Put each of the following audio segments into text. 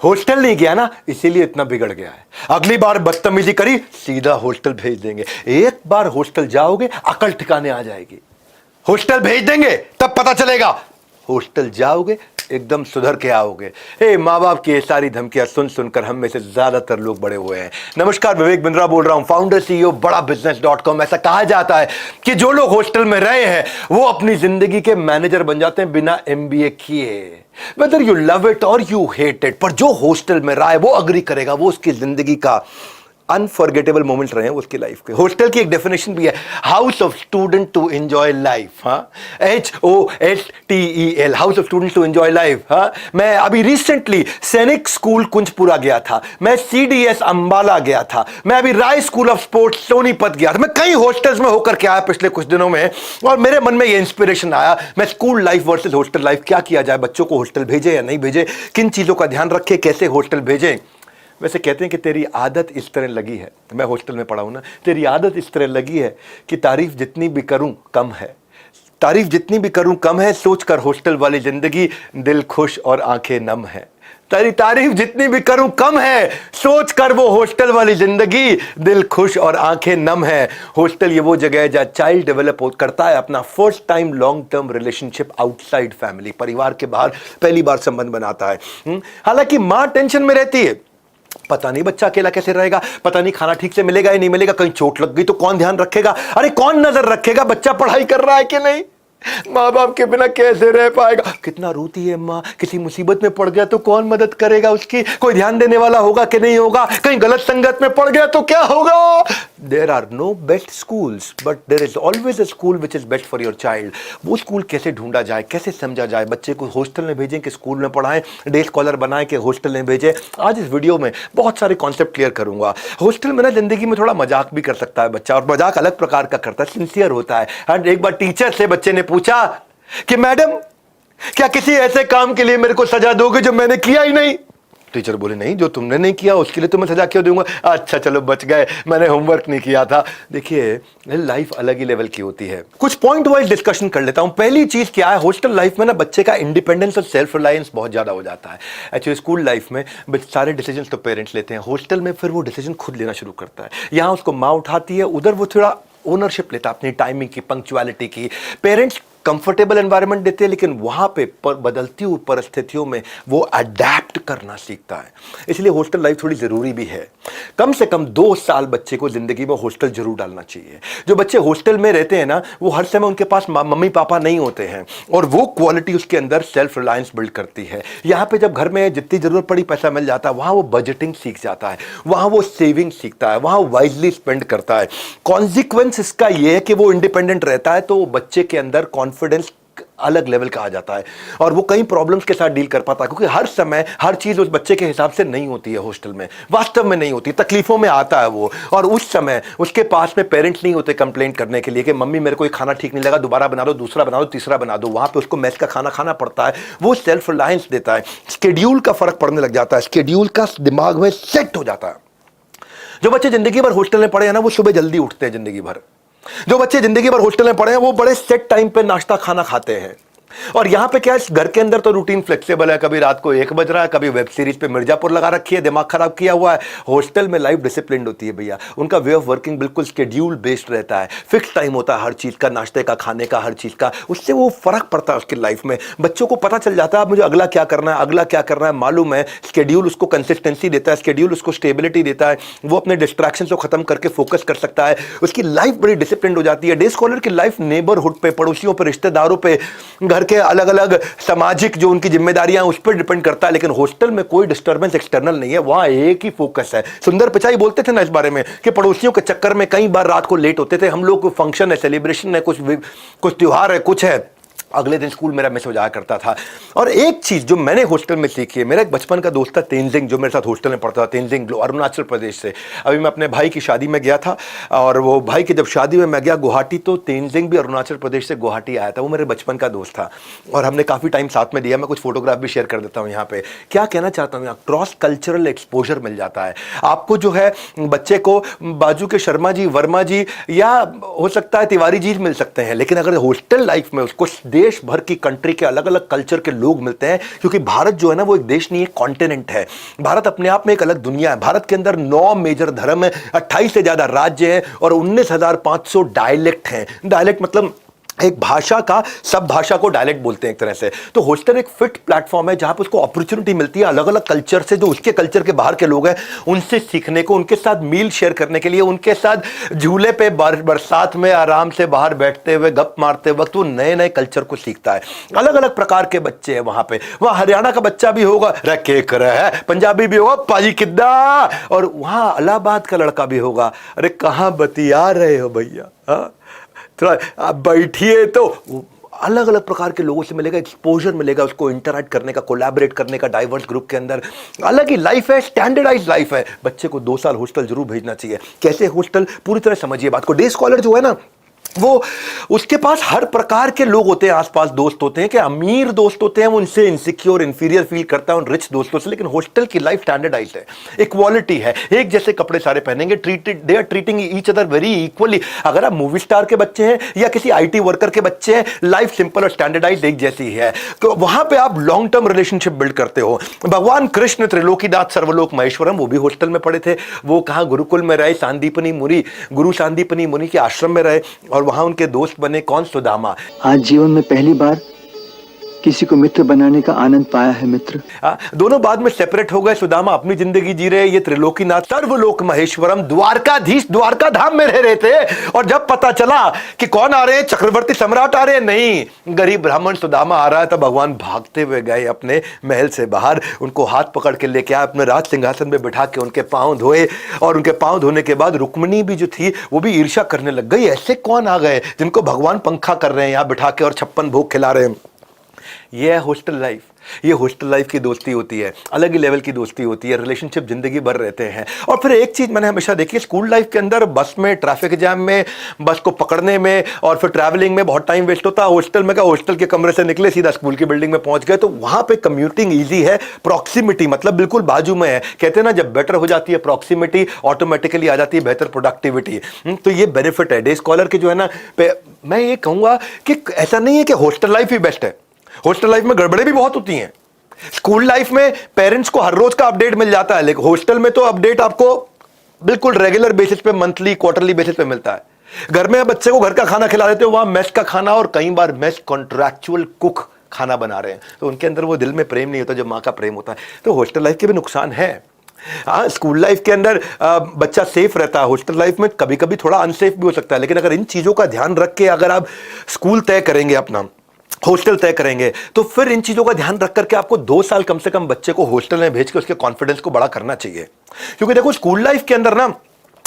Hostel नहीं गया ना, इसीलिए इतना बिगड़ गया है। अगली बार बदतमीजी करी, सीधा हॉस्टल भेज देंगे। एक बार हॉस्टल जाओगे, अकल ठिकाने आ जाएगी। हॉस्टल भेज देंगे तब पता चलेगा, हॉस्टल जाओगे एकदम सुधर के आओगे। हे माँ बाप की ये सारी धमकियां सुन सुनकर हम में से ज्यादातर लोग बड़े हुए हैं। नमस्कार, विवेक बिंद्रा बोल रहा हूं, फाउंडर CEO बड़ा बिजनेस.com। ऐसा कहा जाता है कि जो लोग हॉस्टल में रहे हैं वो अपनी जिंदगी के मैनेजर बन जाते हैं बिना MBA किए। वेदर यू लव इट और यू हेट इट, पर जो हॉस्टल में रहा है वो अग्री करेगा, वो उसकी जिंदगी का अनफॉरगेटेबल मोमेंट्स रहे हैं उसकी लाइफ के। हॉस्टल की एक डेफिनेशन भी है, house of student to enjoy life. हाँ, HOSTEL, house of student to enjoy life. हाँ, मैं अभी रिसेंटली सैनिक स्कूल कुंजपुरा गया था, मैं CDS अंबाला गया था, मैं अभी राय स्कूल ऑफ स्पोर्ट्स सोनीपत गया था। मैं कई हॉस्टल्स में होकर के आया पिछले कुछ दिनों में, और मेरे मन में ये इंस्पिरेशन आया, मैं school life versus hostel life, क्या किया जाए, बच्चों को हॉस्टल भेजे या नहीं भेजे, किन चीजों का ध्यान रखें, कैसे हॉस्टल भेजें। वैसे कहते हैं कि तेरी आदत इस तरह लगी है, मैं हॉस्टल में पढ़ा हूं ना, तेरी आदत इस तरह लगी है कि तारीफ जितनी भी करूं कम है, तारीफ जितनी भी करूं कम है, सोच कर हॉस्टल वाली जिंदगी दिल खुश और आंखें नम है। तेरी तारीफ जितनी भी करूं कम है, सोच कर वो हॉस्टल वाली जिंदगी दिल खुश और आंखें नम है। हॉस्टल ये वो जगह है जहां चाइल्ड डेवलप करता है अपना first time long term relationship outside family, परिवार के बाहर पहली बार संबंध बनाता है। हालांकि मां टेंशन में रहती है, पता नहीं बच्चा अकेला कैसे रहेगा, पता नहीं खाना ठीक से मिलेगा या नहीं मिलेगा, कहीं चोट लग गई तो कौन ध्यान रखेगा, अरे कौन नजर रखेगा बच्चा पढ़ाई कर रहा है कि नहीं, माँ बाप के बिना कैसे रह पाएगा, कितना रोती है माँ, किसी मुसीबत में पड़ गया तो कौन मदद करेगा उसकी, कोई ध्यान देने वाला होगा कि नहीं होगा, कहीं गलत संगत में पड़ गया तो क्या होगा। There are no best schools but there is always a school which is best for your child. वो स्कूल कैसे ढूंढा जाए, कैसे समझा जाए, बच्चे को हॉस्टल में भेजें कि स्कूल में पढ़ाएं, डे स्कॉलर बनाएं कि हॉस्टल में भेजें, आज इस वीडियो में बहुत सारे कॉन्सेप्ट क्लियर करूंगा। हॉस्टल में ना जिंदगी में थोड़ा मजाक भी कर सकता है बच्चा, और मजाक अलग प्रकार का करता है, सिंसियर होता है। एंड एक बार टीचर से बच्चे ने पूछा कि मैडम क्या किसी ऐसे काम के लिए मेरे को सजा दोगे जो मैंने किया ही नहीं। टीचर बोले नहीं, जो तुमने नहीं किया उसके लिए तुम्हें सजा क्यों दूंगा। अच्छा चलो बच गए, मैंने होमवर्क नहीं किया था। देखिए लाइफ अलग ही लेवल की होती है, कुछ पॉइंट वाइज डिस्कशन कर लेता हूं। पहली चीज क्या है, हॉस्टल लाइफ में ना बच्चे का इंडिपेंडेंस और सेल्फ रिलायंस बहुत ज्यादा हो जाता है। एक्चुअली स्कूल लाइफ में सारे डिसीजन तो पेरेंट्स लेते हैं, हॉस्टल में फिर वो डिसीजन खुद लेना शुरू करता है। यहां उसको माँ उठाती है, उधर वो थोड़ा ओनरशिप लेता है अपनी टाइमिंग की, पंक्चुअलिटी की। पेरेंट्स कंफर्टेबल एनवायरनमेंट देते हैं, लेकिन वहां पे बदलती हुई परिस्थितियों में वो अडेप्ट करना सीखता है। इसलिए हॉस्टल लाइफ थोड़ी जरूरी भी है। कम से कम 2 साल बच्चे को जिंदगी में हॉस्टल जरूर डालना चाहिए। जो बच्चे हॉस्टल में रहते हैं ना, वो हर समय उनके पास मम्मी पापा नहीं होते हैं, और वो क्वालिटी उसके अंदर सेल्फ रिलायंस बिल्ड करती है। यहाँ पे जब घर में जितनी जरूरत पड़ी पैसा मिल जाता है, वहां वो बजटिंग सीख जाता है, वहां वो सेविंग सीखता है, वहां वाइजली स्पेंड करता है। कॉन्सिक्वेंस इसका यह है कि वो इंडिपेंडेंट रहता है, तो बच्चे के अंदर कॉन्फिडेंस अलग लेवल का आ जाता है, और वो कई प्रॉब्लम्स के साथ डील कर पाता है, क्योंकि हर समय हर चीज उस बच्चे के हिसाब से नहीं होती है। हॉस्टल में वास्तव में नहीं होती, तकलीफों में आता है वो, और उस समय उसके पास में पेरेंट्स नहीं होते कंप्लेंट करने के लिए कि मम्मी मेरे को ये खाना ठीक नहीं लगा, दोबारा बना दो, दूसरा बना दो, तीसरा बना दो। वहां पे उसको मैस का खाना खाना पड़ता है, वो सेल्फ रिलायंस देता है, स्केड्यूल का फर्क पड़ने लग जाता है, स्केड्यूल का दिमाग में सेट हो जाता है। जो बच्चे जिंदगी भर हॉस्टल में पढ़े हैं ना, वो सुबह जल्दी उठते हैं जिंदगी भर। जो बच्चे जिंदगी भर हॉस्टल में पढ़े हैं, वो बड़े सेट टाइम पे नाश्ता खाना खाते हैं। और यहां पे क्या है, घर के अंदर तो रूटीन फ्लेक्सिबल है, कभी रात को 1 बज रहा है, कभी वेब सीरीज पे मिर्जापुर लगा रखी है, दिमाग खराब किया हुआ है। हॉस्टल में लाइफ डिसिप्लिन होती है भैया, उनका वे ऑफ वर्किंग बिल्कुल शेड्यूल बेस्ड रहता है, फिक्स टाइम होता है हर चीज का, नाश्ते का, खाने का, हर चीज का। उससे वो फर्क पड़ता है उसकी लाइफ में। बच्चों को पता चल जाता है मुझे अगला क्या करना है, अगला क्या करना है, मालूम है। शेड्यूल उसको कंसिस्टेंसी देता है, शेड्यूल उसको स्टेबिलिटी देता है, वो अपने डिस्ट्रैक्शन को खत्म करके फोकस कर सकता है, उसकी लाइफ बड़ी डिसिप्लिन हो जाती है। डे स्कॉलर की लाइफ नेबरहुड पे, पड़ोसियों पे, रिश्तेदारों पे, घर के अलग अलग सामाजिक जो उनकी जिम्मेदारियां उस पर डिपेंड करता है। लेकिन हॉस्टल में कोई डिस्टर्बेंस एक्सटर्नल नहीं है, वहां एक ही फोकस है। सुंदर पिचाई बोलते थे ना इस बारे में कि पड़ोसियों के चक्कर में कई बार रात को लेट होते थे हम लोग, कोई फंक्शन है, सेलिब्रेशन है, कुछ त्योहार है, कुछ है, अगले दिन स्कूल मेरा मिस हो जाया करता था। और एक चीज जो मैंने हॉस्टल में सीखी है, मेरा एक बचपन का दोस्त था तेनजिंग, जो मेरे साथ हॉस्टल में पढ़ता था, तेनजिंग अरुणाचल प्रदेश से। अभी मैं अपने भाई की शादी में गया था, और वो भाई की जब शादी में मैं गया गुवाहाटी, तो तेनजिंग भी अरुणाचल प्रदेश से गुवाहाटी आया था। वो मेरे बचपन का दोस्त था, और हमने काफी टाइम साथ में दिया। मैं कुछ फोटोग्राफ भी शेयर कर देता हूँ यहाँ पे। क्या कहना चाहता हूँ, क्रॉस कल्चरल एक्सपोजर मिल जाता है आपको। जो है बच्चे को बाजू के शर्मा जी, वर्मा जी, या हो सकता है तिवारी जी मिल सकते हैं, लेकिन अगर हॉस्टल लाइफ में उसको देश भर की कंट्री के अलग अलग कल्चर के लोग मिलते हैं, क्योंकि भारत जो है ना वो एक देश नहीं, एक कॉन्टिनेंट है। भारत अपने आप में एक अलग दुनिया है। भारत के अंदर 9 मेजर धर्म है, 28 से ज्यादा राज्य हैं और 19,500 डायलेक्ट हैं। डायलेक्ट मतलब एक भाषा का, सब भाषा को डायलेक्ट बोलते हैं एक तरह से। तो हॉस्टल एक फिट प्लेटफॉर्म है जहां पर उसको अपॉर्चुनिटी मिलती है अलग अलग कल्चर से, जो उसके कल्चर के बाहर के लोग हैं उनसे सीखने को, उनके साथ मील शेयर करने के लिए, उनके साथ झूले पे बरसात में आराम से बाहर बैठते हुए गप मारते वक्त वो नए नए कल्चर को सीखता है। अलग अलग प्रकार के बच्चे हैं वहां पे। वहां हरियाणा का बच्चा भी होगा, पंजाबी भी होगा, पाजी किद्दा, और वहां इलाहाबाद का लड़का भी होगा, अरे कहां बतिया रहे हो भैया, थोड़ा आप बैठिए। तो अलग अलग प्रकार के लोगों से मिलेगा, एक्सपोजर मिलेगा उसको इंटरैक्ट करने का, कोलैबोरेट करने का, डाइवर्स ग्रुप के अंदर। अलग ही लाइफ है, स्टैंडर्डाइज लाइफ है। बच्चे को 2 साल हॉस्टल जरूर भेजना चाहिए। कैसे हॉस्टल, पूरी तरह समझिए बात को। डे स्कॉलर जो है ना, वो उसके पास हर प्रकार के लोग होते हैं, आसपास दोस्त होते हैं, कि अमीर दोस्त होते हैं, वो उनसे इनसिक्योर इंफीरियर फील करता है उन रिच दोस्तों से। लेकिन हॉस्टल की लाइफ स्टैंडर्डाइज्ड है, इक्वालिटी है, एक जैसे कपड़े सारे पहनेंगे, they are treating each other very equally. अगर आप मूवी स्टार के बच्चे हैं या किसी आईटी वर्कर के बच्चे हैं, लाइफ सिंपल और स्टैंडर्डाइज्ड एक जैसी है। तो वहां पे आप लॉन्ग टर्म रिलेशनशिप बिल्ड करते हो। भगवान कृष्ण त्रिलोकीनाथ सर्वलोक महेश्वरम, वो भी हॉस्टल में पढ़े थे। वो कहां गुरुकुल में रहे, सांदीपनी मुनि, गुरु सांदीपनी मुनि के आश्रम में रहे और वहां उनके दोस्त बने। कौन? सुदामा। आज जीवन में पहली बार किसी को मित्र बनाने का आनंद पाया है मित्र। दोनों बाद में सेपरेट हो गए। सुदामा अपनी जिंदगी जी रहे, ये त्रिलोकीनाथ सर्वलोक महेश्वरम द्वारकाधीश द्वारका धाम में रह रहे थे। और जब पता चला कि कौन आ रहे हैं, चक्रवर्ती सम्राट आ रहे हैं, नहीं, गरीब ब्राह्मण सुदामा आ रहा है, तो भगवान भागते हुए गए अपने महल से बाहर, उनको हाथ पकड़ के लेके आए, अपने राज सिंहासन में बिठा के उनके पांव धोए। और उनके पांव धोने के बाद रुक्मिणी भी जो थी वो भी ईर्ष्या करने लग गई, ऐसे कौन आ गए जिनको भगवान पंखा कर रहे हैं यहां बिठा के और 56 भोग खिला रहे हैं। ये है हॉस्टल लाइफ। ये हॉस्टल लाइफ की दोस्ती होती है, अलग ही लेवल की दोस्ती होती है, रिलेशनशिप जिंदगी भर रहते हैं। और फिर एक चीज मैंने हमेशा देखी है, स्कूल लाइफ के अंदर बस में, ट्रैफिक जैम में, बस को पकड़ने में और फिर ट्रैवलिंग में बहुत टाइम वेस्ट होता है। हॉस्टल में क्या, हॉस्टल के कमरे से निकले सीधा स्कूल की बिल्डिंग में पहुंच गए, तो वहां पे कम्यूटिंग ईजी है, प्रॉक्सिमिटी मतलब बिल्कुल बाजू में है। कहते हैं ना, जब बेटर हो जाती है प्रॉक्सिमिटी, ऑटोमेटिकली आ जाती है बेहतर प्रोडक्टिविटी। तो ये बेनिफिट है डे स्कॉलर के जो है ना। मैं ये कहूंगा कि ऐसा नहीं है कि हॉस्टल लाइफ ही बेस्ट है, हॉस्टल लाइफ में गड़बड़े भी बहुत होती हैं। स्कूल लाइफ में पेरेंट्स को हर रोज का अपडेट मिल जाता है, लेकिन हॉस्टल में तो अपडेट आपको बिल्कुल रेगुलर बेसिस पे, मंथली क्वार्टरली बेसिस पे मिलता है। घर में बच्चे को घर का खाना खिला देते हो, वहां मेस का खाना, और कई बार मेस कॉन्ट्रैक्चुअल कुक खाना बना रहे हैं, तो उनके अंदर वो दिल में प्रेम नहीं होता जो माँ का प्रेम होता है। तो हॉस्टल लाइफ के भी नुकसान है। हाँ, स्कूल लाइफ के अंदर बच्चा सेफ रहता है, हॉस्टल लाइफ में कभी कभी थोड़ा अनसेफ भी हो सकता है। लेकिन अगर इन चीजों का ध्यान रख के अगर आप स्कूल तय करेंगे, अपना हॉस्टल तय करेंगे, तो फिर इन चीजों का ध्यान रख करके आपको 2 साल कम से कम बच्चे को हॉस्टल में भेज के उसके कॉन्फिडेंस को बड़ा करना चाहिए। क्योंकि देखो, स्कूल लाइफ के अंदर ना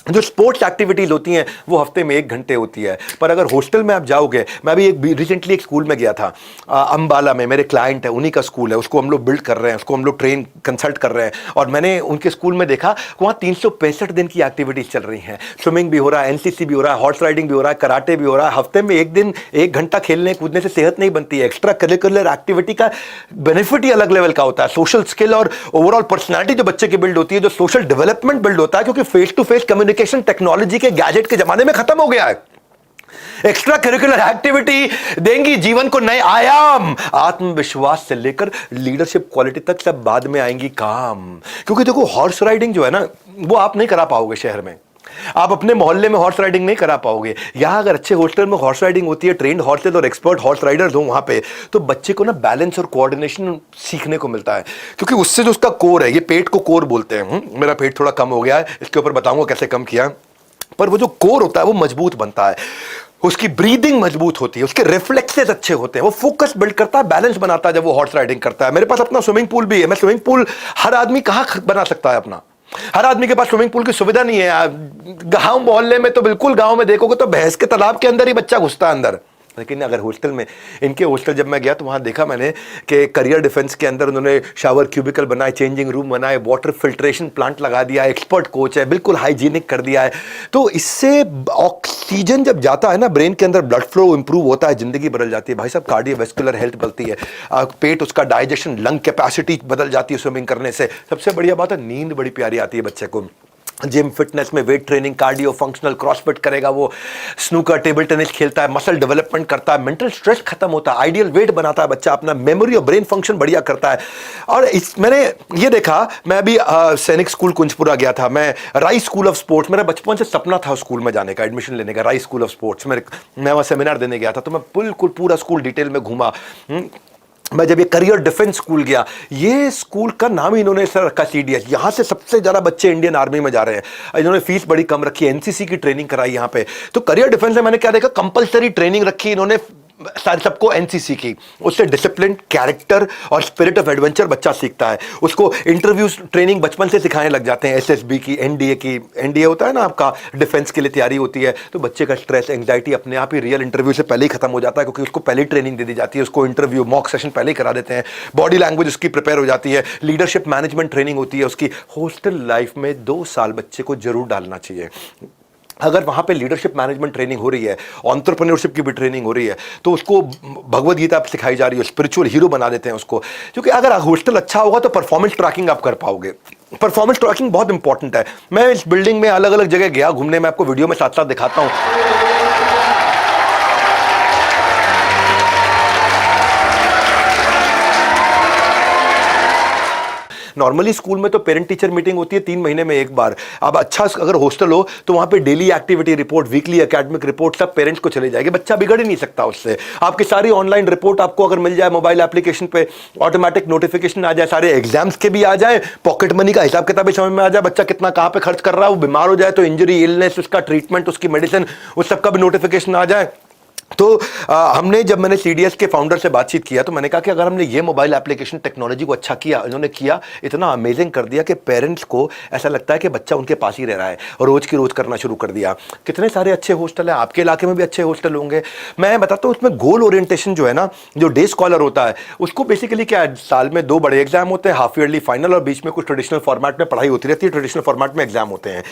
जो स्पोर्ट्स एक्टिविटीज होती हैं वो हफ्ते में 1 घंटे होती है, पर अगर हॉस्टल में आप जाओगे, मैं अभी रिसेंटली एक स्कूल में गया था, अंबाला में, मेरे क्लाइंट है, उन्हीं का स्कूल है, उसको हम लोग बिल्ड कर रहे हैं, उसको हम लोग ट्रेन कंसल्ट कर रहे हैं। और मैंने उनके स्कूल में देखा, वहाँ 365 दिन की एक्टिविटीज चल रही हैं। स्विमिंग भी हो रहा है, एनसीसी भी हो रहा है, हॉर्स राइडिंग भी हो रहा है, कराटे भी हो रहा है। हफ्ते में 1 दिन 1 घंटा खेलने कूदने से सेहत नहीं बनती है। एक्स्ट्रा करिकुलर एक्टिविटी का बेनिफिट ही अलग लेवल का होता है। सोशल स्किल और ओवरऑल पर्सनैलिटी जो बच्चे की बिल्ड होती है, जो सोशल डेवलपमेंट बिल्ड होता है, क्योंकि face to face communication technology के गैजेट के जमाने में खत्म हो गया है। एक्स्ट्रा करिकुलर एक्टिविटी देंगी जीवन को नए आयाम, आत्मविश्वास से लेकर लीडरशिप क्वालिटी तक सब बाद में आएंगी काम। क्योंकि देखो, हॉर्स राइडिंग जो है ना, वो आप नहीं करा पाओगे शहर में, आप अपने मोहल्ले में हॉर्स राइडिंग नहीं करा पाओगे। यहां अगर अच्छे हॉस्टल में हॉर्स राइडिंग होती है, ट्रेंड हॉर्सेस और एक्सपर्ट हॉर्स राइडर्स हो वहां पे, तो बच्चे को ना बैलेंस और कोऑर्डिनेशन सीखने को मिलता है। क्योंकि उससे जो उसका कोर है, ये पेट को कोर बोलते हैं। मेरा पेट थोड़ा कम हो गया है, इसके ऊपर बताऊंगा कैसे कम किया, पर वो जो कोर होता है वो मजबूत बनता है, उसकी ब्रीदिंग मजबूत होती है, उसके रिफ्लेक्सेस अच्छे होते हैं, वो फोकस बिल्ड करता है, बैलेंस बनाता है जब वो हॉर्स राइडिंग करता है। मेरे पास अपना स्विमिंग पूल भी है। मैं स्विमिंग पूल, हर आदमी कहां बना सकता है अपना, हर आदमी के पास स्विमिंग पूल की सुविधा नहीं है। गांव मोहल्ले में तो बिल्कुल, गांव में देखोगे तो भैंस के तालाब के अंदर ही बच्चा घुसता है अंदर। लेकिन अगर हॉस्टल में, इनके हॉस्टल जब मैं गया तो वहाँ देखा मैंने कि करियर डिफेंस के अंदर उन्होंने शावर क्यूबिकल बनाए, चेंजिंग रूम बनाए, वाटर फिल्ट्रेशन प्लांट लगा दिया, एक्सपर्ट कोच है, बिल्कुल हाइजीनिक कर दिया है। तो इससे ऑक्सीजन जब जाता है ना ब्रेन के अंदर, ब्लड फ्लो इंप्रूव होता है, जिंदगी बदल जाती है भाई साहब, कार्डियोवैस्कुलर हेल्थ बढ़ती है, पेट उसका डाइजेशन, लंग कैपेसिटी बदल जाती है स्विमिंग करने से। सबसे बढ़िया बात है, नींद बड़ी प्यारी आती है बच्चे को। जिम फिटनेस में weight training, cardio, functional, CrossFit करेगा, वो स्नूकर, टेबल टेनिस खेलता है, मसल डेवलपमेंट करता है, मेंटल स्ट्रेस खत्म होता है, आइडियल वेट बनाता है बच्चा, अपना मेमोरी और ब्रेन फंक्शन बढ़िया करता है। और मैंने ये देखा, मैं अभी सैनिक स्कूल कुंजपुरा गया था, मैं राइस स्कूल ऑफ स्पोर्ट्स, मेरा बचपन से सपना था स्कूल में जाने का, एडमिशन लेने का, राइस स्कूल ऑफ स्पोर्ट्स। मैं वहाँ सेमिनार देने गया था, तो मैं बिल्कुल पूरा स्कूल डिटेल में घूमा। मैं जब ये करियर डिफेंस स्कूल गया, ये स्कूल का नाम ही इन्होंने सर रखा CDS। यहाँ से सबसे ज़्यादा बच्चे इंडियन आर्मी में जा रहे हैं। इन्होंने फीस बड़ी कम रखी है, NCC की ट्रेनिंग कराई यहाँ पे। तो करियर डिफेंस में मैंने क्या देखा, कंपलसरी ट्रेनिंग रखी इन्होंने सारे सबको NCC की। उससे डिसिप्लिन, कैरेक्टर और स्पिरिट ऑफ एडवेंचर बच्चा सीखता है। उसको इंटरव्यू ट्रेनिंग बचपन से सिखाने लग जाते हैं, SSB की, NDA की। NDA होता है ना आपका, डिफेंस के लिए तैयारी होती है। तो बच्चे का स्ट्रेस, एंग्जाइटी अपने आप ही रियल इंटरव्यू से पहले ही खत्म हो जाता है, क्योंकि उसको पहले ट्रेनिंग दे दी जाती है। उसको इंटरव्यू मॉक सेशन पहले ही करा देते हैं, बॉडी लैंग्वेज उसकी प्रिपेयर हो जाती है, लीडरशिप मैनेजमेंट ट्रेनिंग होती है उसकी। हॉस्टल लाइफ में 2 साल बच्चे को जरूर डालना चाहिए। अगर वहाँ पे लीडरशिप मैनेजमेंट ट्रेनिंग हो रही है, एंटरप्रेन्योरशिप की भी ट्रेनिंग हो रही है, तो उसको भगवद गीता सिखाई जा रही है, स्पिरिचुअल हीरो बना देते हैं उसको। क्योंकि अगर हॉस्टल अच्छा होगा तो परफॉर्मेंस ट्रैकिंग आप कर पाओगे। परफॉर्मेंस ट्रैकिंग बहुत इंपॉर्टेंट है। मैं इस बिल्डिंग में अलग अलग जगह गया घूमने, मैं आपको वीडियो में साथ साथ दिखाता हूँ। नॉर्मली स्कूल में तो पेरेंट टीचर मीटिंग होती है 3 महीने में एक बार। अब अच्छा अगर हॉस्टल हो तो वहां पे daily activity report, weekly academic report सब पेरेंट्स को चले जाएगी। बच्चा बिगड़ ही नहीं सकता उससे। आपकी सारी ऑनलाइन रिपोर्ट आपको अगर मिल जाए मोबाइल एप्लीकेशन पे, ऑटोमेटिक नोटिफिकेशन आ जाए, सारे एग्जाम्स के भी आ जाए, पॉकेट मनी का हिसाब किताब भी समझ में आ जाए, बच्चा कितना कहाँ पे खर्च कर रहा है, वो बीमार हो जाए तो इंजरी, इलनेस, उसका ट्रीटमेंट, उसकी मेडिसिन, उस सबका भी नोटिफिकेशन आ जाए। तो जब मैंने CDS के फाउंडर से बातचीत किया तो मैंने कहा कि अगर हमने ये मोबाइल एप्लीकेशन टेक्नोलॉजी को अच्छा किया, इन्होंने किया, इतना अमेजिंग कर दिया कि पेरेंट्स को ऐसा लगता है कि बच्चा उनके पास ही रह रहा है, और रोज की रोज करना शुरू कर दिया। कितने सारे अच्छे हॉस्टल है, आपके इलाके में भी अच्छे हॉस्टल होंगे। मैं बताता हूँ, उसमें गोल ओरिएंटेशन जो है ना, जो डे स्कॉलर होता है, उसको बेसिकली क्या है, साल में 2 बड़े एग्जाम होते हैं, हाफ ईयरली फाइनल, और बीच में कुछ ट्रेडिशनल फॉर्मेट में पढ़ाई होती रहती है, ट्रेडिशनल फॉर्मेट में एग्जाम होते हैं।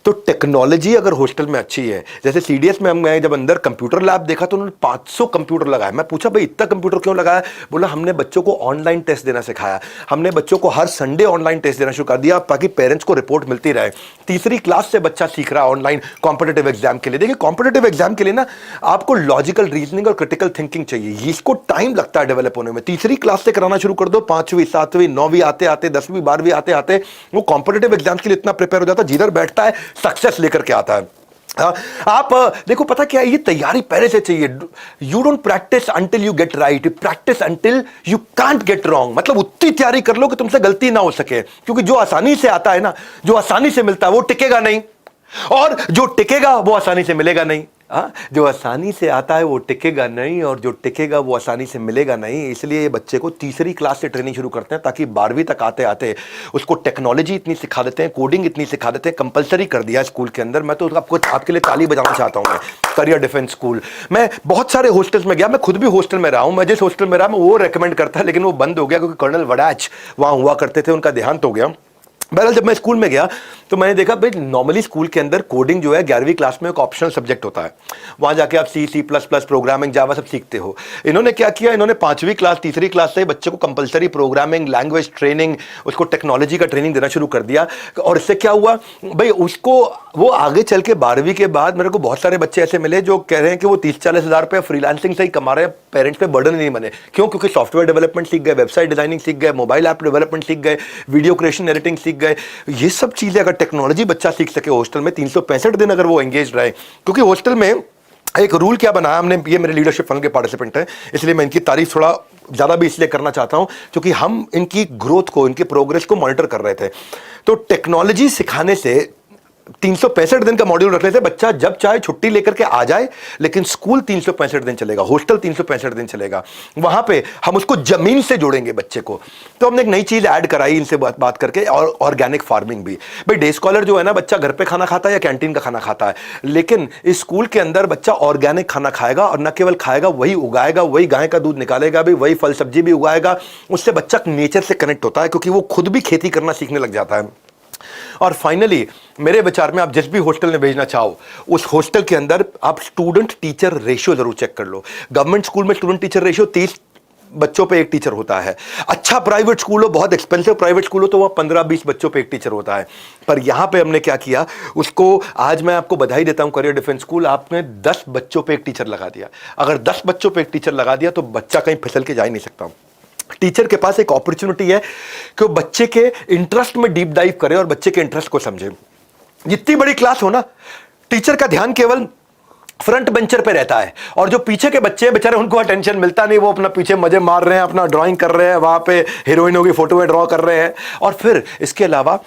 तो टेक्नोलॉजी अगर हॉस्टल में अच्छी है, जैसे CDS में मैं जब अंदर कंप्यूटर लैब देखा तो उन्होंने 500 कंप्यूटर लगाया। मैं पूछा भाई इतना कंप्यूटर क्यों लगाया? बोला हमने बच्चों को ऑनलाइन टेस्ट देना सिखाया, हमने बच्चों को हर संडे ऑनलाइन टेस्ट देना शुरू कर दिया ताकि पेरेंट्स को रिपोर्ट मिलती रहे। 3री क्लास से बच्चा सीख रहा है ऑनलाइन कॉम्पिटिटिव एग्जाम के लिए। देखिए कॉम्पिटिटिव एग्जाम के लिए ना आपको लॉजिकल रीजनिंग और क्रिटिकल थिंकिंग चाहिए, इसको टाइम लगता है डेवलप होने में। 3री क्लास से कराना शुरू कर दो, 5वीं 7वीं 9वीं आते आते 10वीं 12वीं आते आते वो कॉम्पिटिटिव एग्जाम के लिए इतना प्रिपेयर हो जाता है, जिधर बैठता है सक्सेस लेकर के आता है। आप देखो पता क्या है, ये तैयारी पहले से चाहिए। You don't practice until you get right, practice until you can't get wrong. मतलब उतनी तैयारी कर लो कि तुमसे गलती ना हो सके, क्योंकि जो आसानी से आता है ना, जो आसानी से मिलता है वो टिकेगा नहीं, और जो टिकेगा वो आसानी से मिलेगा नहीं। जो आसानी से आता है वो टिकेगा नहीं, और जो टिकेगा वो आसानी से मिलेगा नहीं। इसलिए ये बच्चे को 3री क्लास से ट्रेनिंग शुरू करते हैं, ताकि 12वीं तक आते आते उसको टेक्नोलॉजी इतनी सिखा देते हैं, कोडिंग इतनी सिखा देते हैं, कंपलसरी कर दिया स्कूल के अंदर। मैं तो आपके लिए ताली बजाना चाहता हूं। मैं करियर डिफेंस स्कूल, मैं बहुत सारे हॉस्टल्स में गया, मैं खुद भी हॉस्टल में रहा हूं। मैं जिस हॉस्टल में रहा मैं वो रेकमेंड करता, लेकिन वो बंद हो गया क्योंकि कर्नल वड़ैच वहां हुआ करते थे, उनका देहांत हो गया। बहरहाल जब मैं स्कूल में गया तो मैंने देखा भाई नॉर्मली स्कूल के अंदर कोडिंग जो है 11वीं क्लास में एक ऑप्शनल सब्जेक्ट होता है, वहां जाके आप C++, प्रोग्रामिंग, जावा सब सीखते हो। इन्होंने क्या किया, इन्होंने 5वीं क्लास 3री क्लास से बच्चे को कंपलसरी प्रोग्रामिंग, लैंग्वेज ट्रेनिंग, उसको टेक्नोलॉजी का ट्रेनिंग देना शुरू कर दिया। और इससे क्या हुआ भाई, उसको वो आगे चल के 12वीं के बाद मेरे को बहुत सारे बच्चे ऐसे मिले जो कह रहे हैं कि वो 30-40 हज़ार रुपये फ्रीलांसिंग से ही कमा रहे हैं, पेरेंट्स पे बर्डन नहीं बने। क्यों? क्योंकि सॉफ्टवेयर डेवलपमेंट सीख गए, वेबसाइट डिजाइनिंग सीख गए, मोबाइल ऐप डेवलपमेंट सीख गए, वीडियो क्रिएशन, एडिटिंग सीख गए। ये सब चीजें अगर टेक्नोलॉजी बच्चा सीख सके हॉस्टल में 365 दिन अगर वो एंगेज रहे, क्योंकि हॉस्टल में एक रूल क्या बनाया हमने, ये मेरे लीडरशिप फंड के पार्टिसिपेंट हैं इसलिए मैं इनकी तारीफ थोड़ा ज्यादा भी इसलिए करना चाहता हूं क्योंकि हम इनकी ग्रोथ को, इनकी प्रोग्रेस को मॉनिटर कर रहे थे। तो टेक्नोलॉजी सिखाने से 365 दिन का मॉड्यूल रख लेते, बच्चा जब चाहे छुट्टी लेकर के आ जाए, लेकिन स्कूल 365 दिन चलेगा, हॉस्टल 365 दिन चलेगा। वहां पे हम उसको जमीन से जोड़ेंगे बच्चे को। तो हमने एक नई चीज ऐड कराई इनसे बात करके, और ऑर्गेनिक फार्मिंग भी। भाई डे स्कॉलर जो है ना, बच्चा घर पे खाना खाता है या कैंटीन का खाना खाता है, लेकिन इस स्कूल के अंदर बच्चा ऑर्गेनिक खाना खाएगा, और न केवल खाएगा, वही उगाएगा, वही गाय का दूध निकालेगा भी, वही फल सब्जी भी उगाएगा। उससे बच्चा नेचर से कनेक्ट होता है, क्योंकि वो खुद भी खेती करना सीखने लग जाता है। और फाइनली मेरे विचार में आप जिस भी हॉस्टल में भेजना चाहो, उस हॉस्टल के अंदर आप स्टूडेंट टीचर रेशियो जरूर चेक कर लो। गवर्नमेंट स्कूल में स्टूडेंट टीचर रेशियो बच्चों पे एक टीचर होता है। अच्छा प्राइवेट स्कूल हो, बहुत एक्सपेंसिव प्राइवेट स्कूल हो, तो वह 15-20 बच्चों पे एक टीचर होता है। पर यहां पे हमने क्या किया, उसको आज मैं आपको बधाई देता हूं, करियर डिफेंस स्कूल, आपने 10 बच्चों पे एक टीचर लगा दिया। अगर 10 बच्चों पे एक टीचर लगा दिया तो बच्चा कहीं फिसल के जा ही नहीं सकता। टीचर के पास एक अपॉर्चुनिटी है कि वो बच्चे के इंटरेस्ट में डीप डाइव करे और बच्चे के इंटरेस्ट को समझे। जितनी बड़ी क्लास हो ना, टीचर का ध्यान केवल फ्रंट बेंचर पे रहता है, और जो पीछे के बच्चे हैं बेचारे, उनको अटेंशन मिलता नहीं, वो अपना पीछे मजे मार रहे हैं, अपना ड्राइंग कर रहे हैं, वहां पे हीरोइनों की फोटो में ड्रॉ कर रहे हैं। और फिर इसके अलावा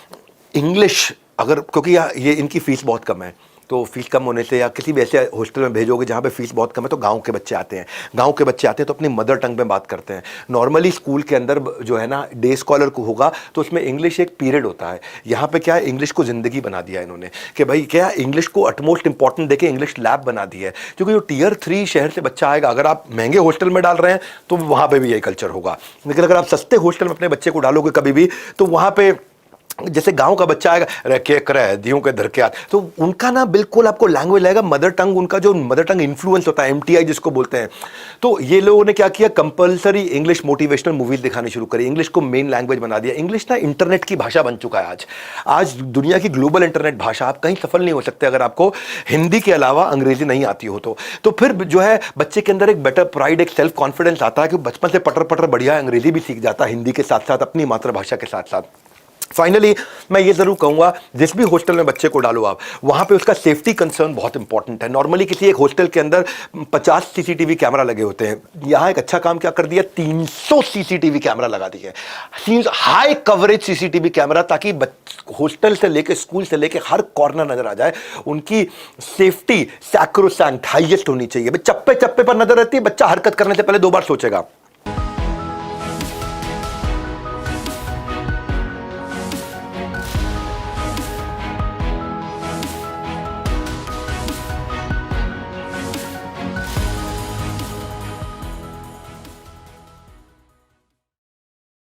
इंग्लिश, अगर क्योंकि ये इनकी फीस बहुत कम है, तो फीस कम होने से या किसी भी ऐसे हॉस्टल में भेजोगे जहाँ पे फीस बहुत कम है, तो गांव के बच्चे आते हैं। गांव के बच्चे आते हैं तो अपनी मदर टंग में बात करते हैं। नॉर्मली स्कूल के अंदर जो है ना, डे स्कॉलर को होगा तो उसमें इंग्लिश एक पीरियड होता है। यहाँ पे क्या है, इंग्लिश को ज़िंदगी बना दिया इन्होंने कि भाई क्या, इंग्लिश को अटमोस्ट इंपॉर्टेंट देके इंग्लिश लैब बना दी है। क्योंकि जो Tier 3 शहर से बच्चा आएगा, अगर आप महंगे हॉस्टल में डाल रहे हैं तो वहाँ पर भी यही कल्चर होगा, लेकिन अगर आप सस्ते हॉस्टल में अपने बच्चे को डालोगे कभी भी, तो वहाँ पर जैसे गांव का बच्चा आएगा, रे के करे दियों के धर के आत, तो उनका ना बिल्कुल आपको लैंग्वेज लगेगा मदर टंग, उनका जो मदर टंग इन्फ्लुएंस होता है, MTI जिसको बोलते हैं। तो ये लोगों ने क्या किया, कंपलसरी इंग्लिश मोटिवेशनल मूवीज दिखानी शुरू करी, इंग्लिश को मेन लैंग्वेज बना दिया। इंग्लिश ना इंटरनेट की भाषा बन चुका है आज दुनिया की ग्लोबल इंटरनेट भाषा। आप कहीं सफल नहीं हो सकते अगर आपको हिंदी के अलावा अंग्रेजी नहीं आती हो तो फिर जो है बच्चे के अंदर एक बेटर प्राइड, एक सेल्फ कॉन्फिडेंस आता है कि बचपन से पटर पटर बढ़िया अंग्रेजी भी सीख जाता है, हिंदी के साथ साथ अपनी मातृभाषा के साथ साथ। फाइनली मैं ये जरूर कहूंगा, जिस भी हॉस्टल में बच्चे को डालो आप, वहां पे उसका सेफ्टी कंसर्न बहुत इंपॉर्टेंट है। नॉर्मली किसी एक हॉस्टल के अंदर 50 CCTV कैमरा लगे होते हैं, यहां एक अच्छा काम क्या कर दिया, 300 CCTV कैमरा लगा दिए, हाई कवरेज CCTV कैमरा, ताकि हॉस्टल से लेके स्कूल से लेके हर कॉर्नर नजर आ जाए। उनकी सेफ्टी सैक्रोसैंक्ट हाईएस्ट होनी चाहिए। चप्पे चप्पे पर नजर रहती है, बच्चा हरकत करने से पहले 2 बार सोचेगा।